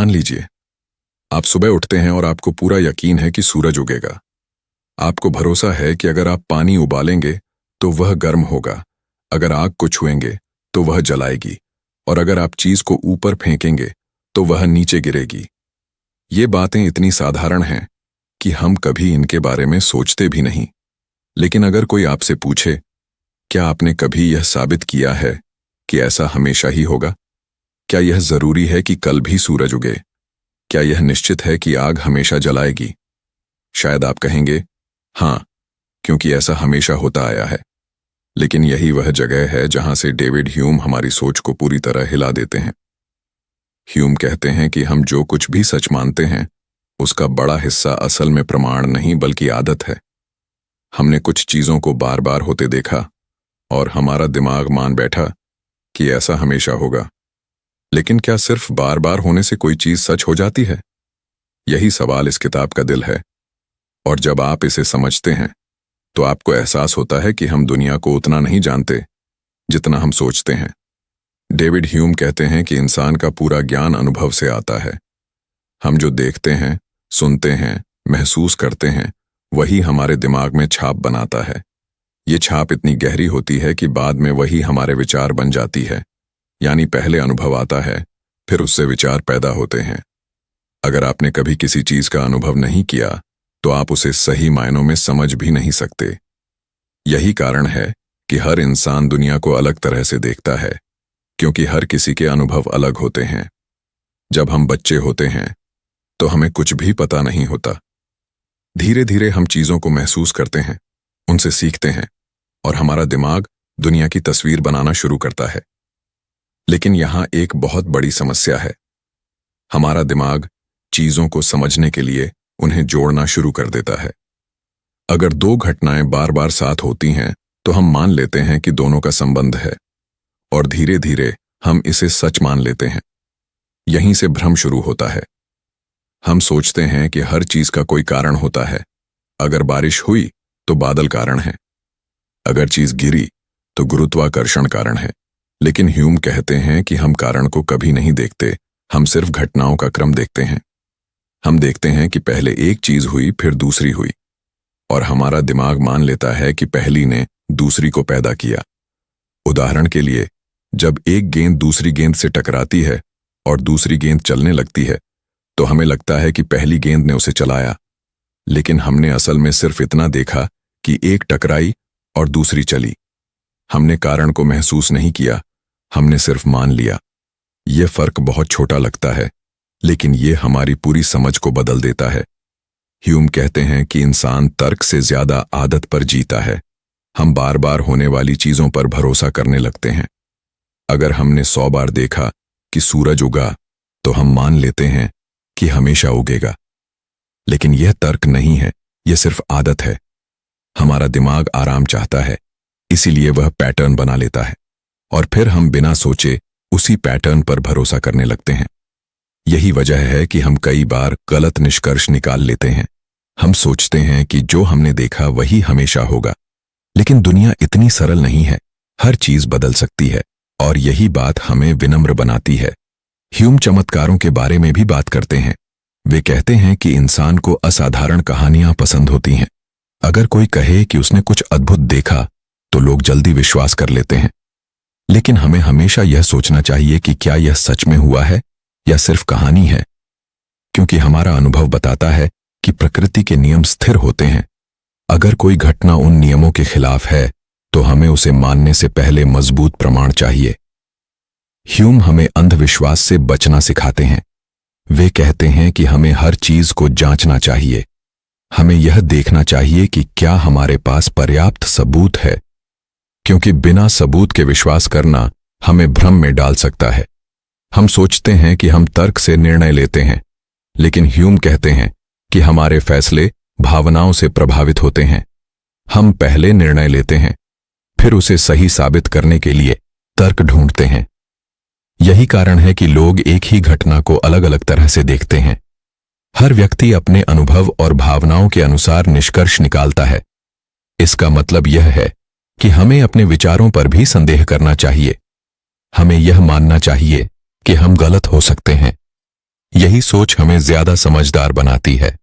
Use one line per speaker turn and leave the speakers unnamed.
मान लीजिए आप सुबह उठते हैं और आपको पूरा यकीन है कि सूरज उगेगा। आपको भरोसा है कि अगर आप पानी उबालेंगे तो वह गर्म होगा, अगर आग को छुएंगे तो वह जलाएगी, और अगर आप चीज को ऊपर फेंकेंगे तो वह नीचे गिरेगी। ये बातें इतनी साधारण हैं कि हम कभी इनके बारे में सोचते भी नहीं। लेकिन अगर कोई आपसे पूछे, क्या आपने कभी यह साबित किया है कि ऐसा हमेशा ही होगा? क्या यह जरूरी है कि कल भी सूरज उगे? क्या यह निश्चित है कि आग हमेशा जलाएगी? शायद आप कहेंगे, हाँ, क्योंकि ऐसा हमेशा होता आया है। लेकिन यही वह जगह है जहां से डेविड ह्यूम हमारी सोच को पूरी तरह हिला देते हैं। ह्यूम कहते हैं कि हम जो कुछ भी सच मानते हैं उसका बड़ा हिस्सा असल में प्रमाण नहीं बल्कि आदत है। हमने कुछ चीजों को बार बार होते देखा और हमारा दिमाग मान बैठा कि ऐसा हमेशा होगा। लेकिन क्या सिर्फ बार बार होने से कोई चीज सच हो जाती है? यही सवाल इस किताब का दिल है। और जब आप इसे समझते हैं तो आपको एहसास होता है कि हम दुनिया को उतना नहीं जानते जितना हम सोचते हैं। डेविड ह्यूम कहते हैं कि इंसान का पूरा ज्ञान अनुभव से आता है। हम जो देखते हैं, सुनते हैं, महसूस करते हैं, वही हमारे दिमाग में छाप बनाता है। ये छाप इतनी गहरी होती है कि बाद में वही हमारे विचार बन जाती है। यानी पहले अनुभव आता है, फिर उससे विचार पैदा होते हैं। अगर आपने कभी किसी चीज का अनुभव नहीं किया तो आप उसे सही मायनों में समझ भी नहीं सकते। यही कारण है कि हर इंसान दुनिया को अलग तरह से देखता है, क्योंकि हर किसी के अनुभव अलग होते हैं। जब हम बच्चे होते हैं तो हमें कुछ भी पता नहीं होता। धीरे धीरे हम चीजों को महसूस करते हैं, उनसे सीखते हैं, और हमारा दिमाग दुनिया की तस्वीर बनाना शुरू करता है। लेकिन यहां एक बहुत बड़ी समस्या है। हमारा दिमाग चीजों को समझने के लिए उन्हें जोड़ना शुरू कर देता है। अगर दो घटनाएं बार बार साथ होती हैं तो हम मान लेते हैं कि दोनों का संबंध है, और धीरे धीरे हम इसे सच मान लेते हैं। यहीं से भ्रम शुरू होता है। हम सोचते हैं कि हर चीज का कोई कारण होता है। अगर बारिश हुई तो बादल कारण है, अगर चीज गिरी तो गुरुत्वाकर्षण कारण है। लेकिन ह्यूम कहते हैं कि हम कारण को कभी नहीं देखते, हम सिर्फ घटनाओं का क्रम देखते हैं। हम देखते हैं कि पहले एक चीज हुई, फिर दूसरी हुई, और हमारा दिमाग मान लेता है कि पहली ने दूसरी को पैदा किया। उदाहरण के लिए, जब एक गेंद दूसरी गेंद से टकराती है और दूसरी गेंद चलने लगती है तो हमें लगता है कि पहली गेंद ने उसे चलाया। लेकिन हमने असल में सिर्फ इतना देखा कि एक टकराई और दूसरी चली। हमने कारण को महसूस नहीं किया, हमने सिर्फ मान लिया। यह फर्क बहुत छोटा लगता है, लेकिन यह हमारी पूरी समझ को बदल देता है। ह्यूम कहते हैं कि इंसान तर्क से ज्यादा आदत पर जीता है। हम बार बार होने वाली चीजों पर भरोसा करने लगते हैं। अगर हमने 100 बार देखा कि सूरज उगा तो हम मान लेते हैं कि हमेशा उगेगा। लेकिन यह तर्क नहीं है, यह सिर्फ आदत है। हमारा दिमाग आराम चाहता है, इसीलिए वह पैटर्न बना लेता है, और फिर हम बिना सोचे उसी पैटर्न पर भरोसा करने लगते हैं। यही वजह है कि हम कई बार गलत निष्कर्ष निकाल लेते हैं। हम सोचते हैं कि जो हमने देखा वही हमेशा होगा। लेकिन दुनिया इतनी सरल नहीं है, हर चीज बदल सकती है, और यही बात हमें विनम्र बनाती है। ह्यूम चमत्कारों के बारे में भी बात करते हैं। वे कहते हैं कि इंसान को असाधारण कहानियां पसंद होती हैं। अगर कोई कहे कि उसने कुछ अद्भुत देखा तो लोग जल्दी विश्वास कर लेते हैं। लेकिन हमें हमेशा यह सोचना चाहिए कि क्या यह सच में हुआ है या सिर्फ कहानी है, क्योंकि हमारा अनुभव बताता है कि प्रकृति के नियम स्थिर होते हैं। अगर कोई घटना उन नियमों के खिलाफ है तो हमें उसे मानने से पहले मजबूत प्रमाण चाहिए। ह्यूम हमें अंधविश्वास से बचना सिखाते हैं। वे कहते हैं कि हमें हर चीज को जांचना चाहिए। हमें यह देखना चाहिए कि क्या हमारे पास पर्याप्त सबूत है, क्योंकि बिना सबूत के विश्वास करना हमें भ्रम में डाल सकता है। हम सोचते हैं कि हम तर्क से निर्णय लेते हैं, लेकिन ह्यूम कहते हैं कि हमारे फैसले भावनाओं से प्रभावित होते हैं। हम पहले निर्णय लेते हैं, फिर उसे सही साबित करने के लिए तर्क ढूंढते हैं। यही कारण है कि लोग एक ही घटना को अलग अलग तरह से देखते हैं। हर व्यक्ति अपने अनुभव और भावनाओं के अनुसार निष्कर्ष निकालता है। इसका मतलब यह है कि हमें अपने विचारों पर भी संदेह करना चाहिए। हमें यह मानना चाहिए कि हम गलत हो सकते हैं, यही सोच हमें ज्यादा समझदार बनाती है।